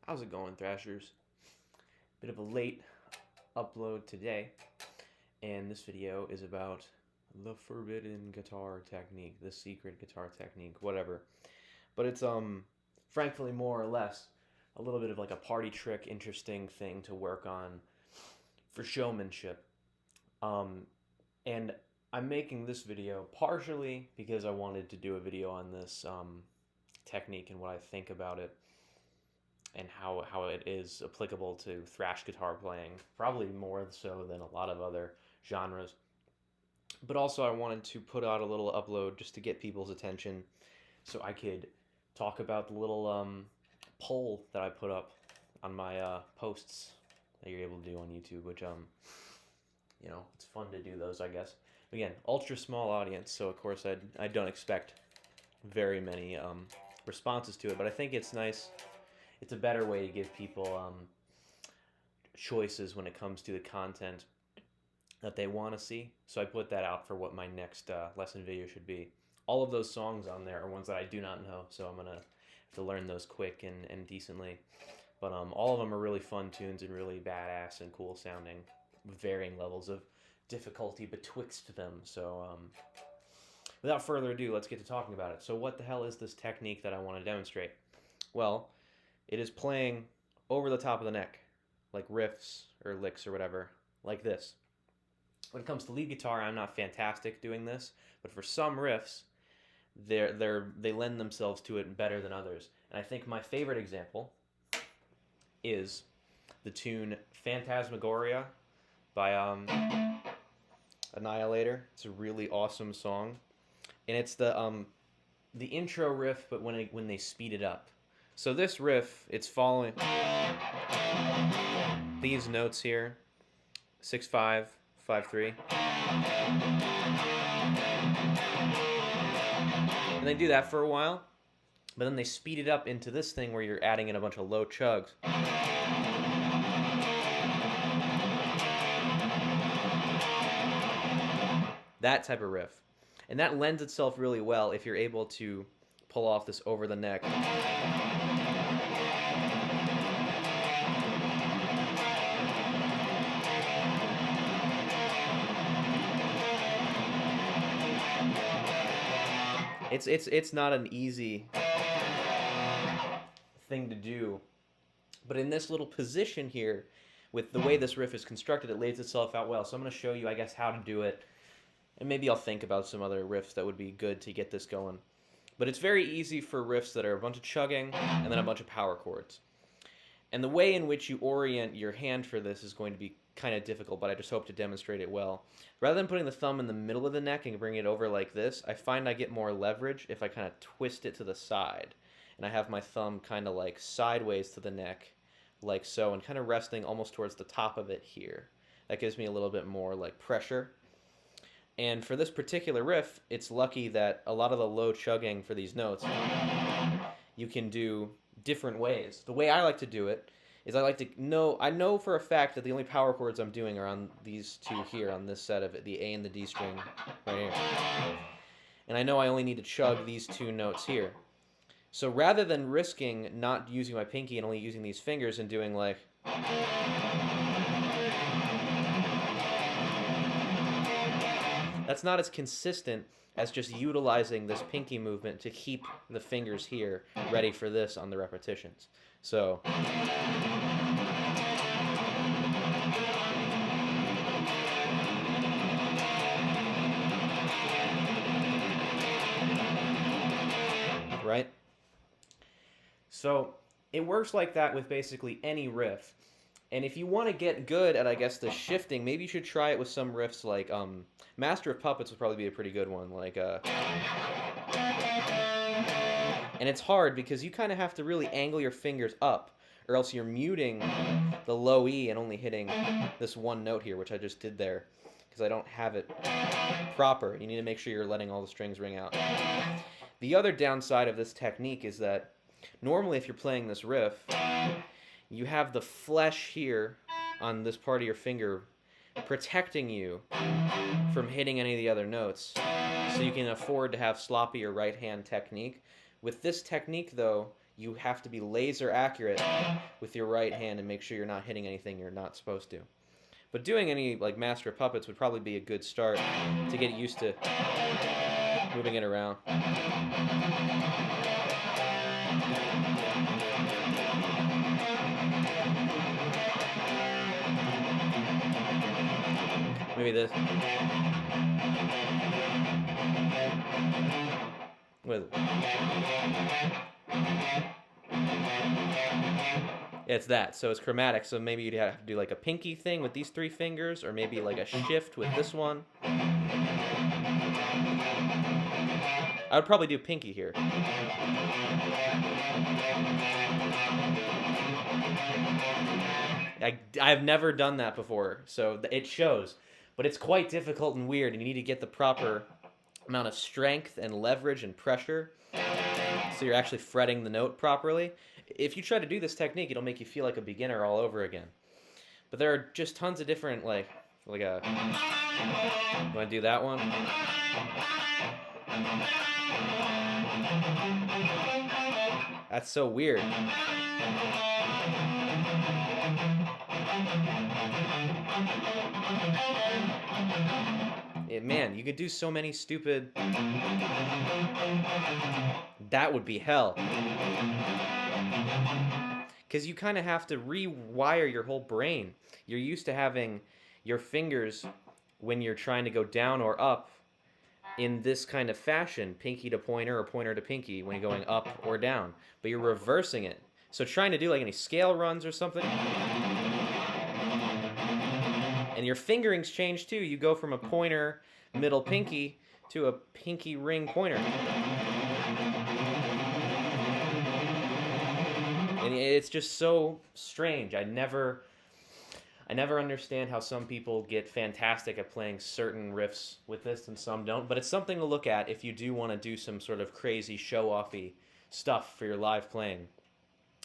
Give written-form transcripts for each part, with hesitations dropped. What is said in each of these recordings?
How's it going, Thrashers? Bit of a late upload today, and this video is about the forbidden guitar technique, the secret guitar technique, whatever. But it's frankly more or less a little bit of like a party trick, interesting thing to work on for showmanship. And I'm making this video partially because I wanted to do a video on this technique and what I think about it and how it is applicable to thrash guitar playing, probably more so than a lot of other genres. But also, I wanted to put out a little upload just to get people's attention so I could talk about the little poll that I put up on my posts that you're able to do on YouTube, which, it's fun to do those, I guess. Again, ultra small audience, so of course I don't expect very many responses to it, but I think it's nice. It's a better way to give people choices when it comes to the content that they want to see. So I put that out for what my next lesson video should be. All of those songs on there are ones that I do not know, so I'm going to have to learn those quick and decently. But all of them are really fun tunes and really badass and cool sounding, with varying levels of difficulty betwixt them. So without further ado, let's get to talking about it. So what the hell is this technique that I want to demonstrate? Well, it is playing over the top of the neck, like riffs or licks or whatever, like this. When it comes to lead guitar, I'm not fantastic doing this, but for some riffs, they lend themselves to it better than others. And I think my favorite example is the tune Phantasmagoria by Annihilator. It's a really awesome song, and it's the intro riff, but when they speed it up. So this riff, it's following these notes here, 6/5, 5/3, and they do that for a while, but then they speed it up into this thing where you're adding in a bunch of low chugs. That type of riff. And that lends itself really well if you're able to pull off this over the neck. It's not an easy thing to do, but in this little position here, with the way this riff is constructed, it lays itself out well. So I'm going to show you, I guess, how to do it, and maybe I'll think about some other riffs that would be good to get this going. But it's very easy for riffs that are a bunch of chugging and then a bunch of power chords. And the way in which you orient your hand for this is going to be kind of difficult, but I just hope to demonstrate it well. Rather than putting the thumb in the middle of the neck and bring it over like this, I find I get more leverage if I kind of twist it to the side. And I have my thumb kind of like sideways to the neck, like so, and kind of resting almost towards the top of it here. That gives me a little bit more like pressure. And for this particular riff, it's lucky that a lot of the low chugging for these notes, you can do different ways. The way I like to do it is I know for a fact that the only power chords I'm doing are on these two here, on this set of it, the A and the D string right here. And I know I only need to chug these two notes here. So rather than risking not using my pinky and only using these fingers and doing like... that's not as consistent as just utilizing this pinky movement to keep the fingers here ready for this on the repetitions. So... right? So it works like that with basically any riff. And if you want to get good at, I guess, the shifting, maybe you should try it with some riffs like Master of Puppets would probably be a pretty good one. Like, and it's hard because you kind of have to really angle your fingers up, or else you're muting the low E and only hitting this one note here, which I just did there, because I don't have it proper. You need to make sure you're letting all the strings ring out. The other downside of this technique is that normally if you're playing this riff, you have the flesh here on this part of your finger protecting you from hitting any of the other notes, so you can afford to have sloppier right hand technique. With this technique, though, you have to be laser accurate with your right hand and make sure you're not hitting anything you're not supposed to. But doing any like Master of Puppets would probably be a good start to get used to moving it around. Maybe this. With it's that, so it's chromatic. So maybe you'd have to do like a pinky thing with these 3 fingers, or maybe like a shift with this one. I would probably do pinky here. I've never done that before, so it shows. But it's quite difficult and weird, and you need to get the proper amount of strength and leverage and pressure so you're actually fretting the note properly. If you try to do this technique, it'll make you feel like a beginner all over again. But there are just tons of different, like a... You want to do that one? That's so weird. Man, you could do so many stupid... That would be hell. Because you kind of have to rewire your whole brain. You're used to having your fingers, when you're trying to go down or up, in this kind of fashion, pinky to pointer or pointer to pinky, when you're going up or down. But you're reversing it. So trying to do like any scale runs or something, and your fingerings change too. You go from a pointer, middle pinky, to a pinky ring pointer. And it's just so strange. I never understand how some people get fantastic at playing certain riffs with this and some don't. But it's something to look at if you do want to do some sort of crazy show-offy stuff for your live playing.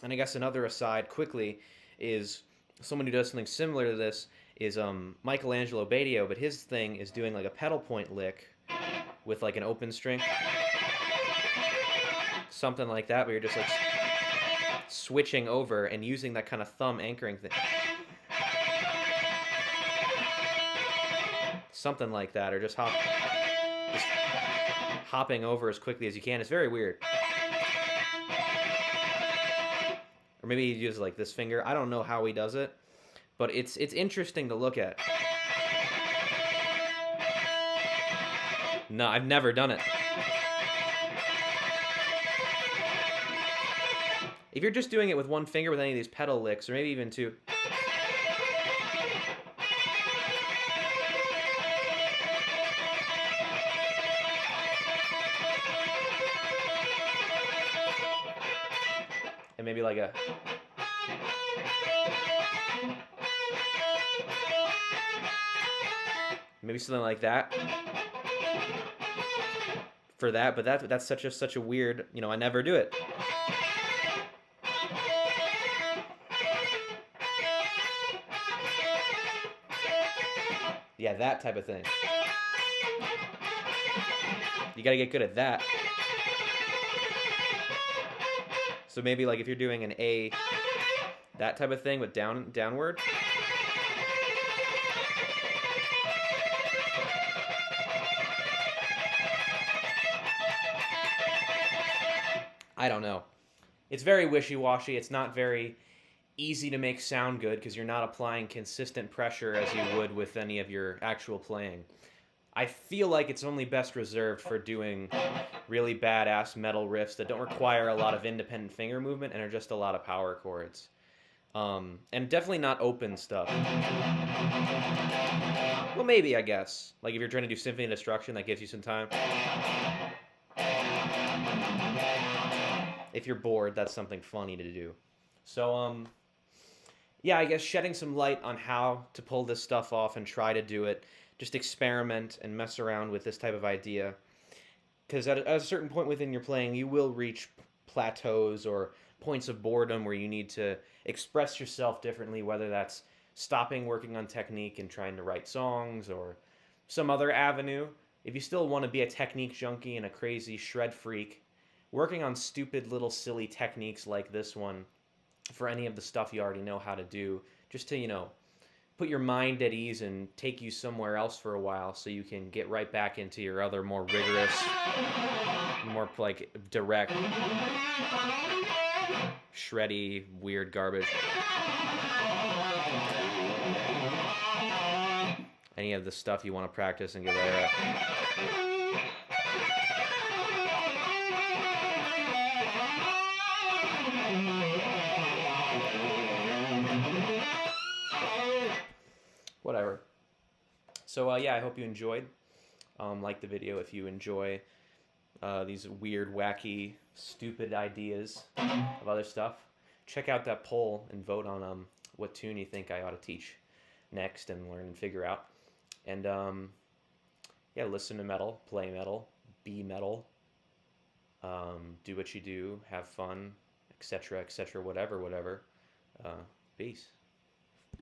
And I guess another aside quickly is someone who does something similar to this is Michelangelo Badio, but his thing is doing like a pedal point lick with like an open string. Something like that, where you're just like switching over and using that kind of thumb anchoring thing. Something like that, or just hopping over as quickly as you can. It's very weird. Or maybe he uses like this finger. I don't know how he does it, but it's interesting to look at. No, I've never done it. If you're just doing it with one finger with any of these pedal licks, or maybe even 2. And maybe like a... Maybe something like that. For that, but that's such a weird, I never do it. Yeah, that type of thing. You gotta get good at that. So maybe like if you're doing an A, that type of thing with downward. I don't know. It's very wishy-washy. It's not very easy to make sound good because you're not applying consistent pressure as you would with any of your actual playing. I feel like it's only best reserved for doing really badass metal riffs that don't require a lot of independent finger movement and are just a lot of power chords. And definitely not open stuff. Well, maybe, I guess. Like if you're trying to do Symphony of Destruction, that gives you some time. If you're bored, that's something funny to do. So, yeah, I guess shedding some light on how to pull this stuff off and try to do it. Just experiment and mess around with this type of idea. Because at a certain point within your playing, you will reach plateaus or points of boredom where you need to express yourself differently, whether that's stopping working on technique and trying to write songs or some other avenue. If you still want to be a technique junkie and a crazy shred freak, working on stupid little silly techniques like this one for any of the stuff you already know how to do, just to, put your mind at ease and take you somewhere else for a while so you can get right back into your other more rigorous, more like direct, shreddy, weird garbage. Any of the stuff you want to practice and get better at. Whatever. So yeah, I hope you enjoyed. Like the video if you enjoy these weird, wacky, stupid ideas of other stuff. Check out that poll and vote on what tune you think I ought to teach next and learn and figure out. And yeah, listen to metal, play metal, be metal, do what you do, have fun, etc., etc., whatever. Peace.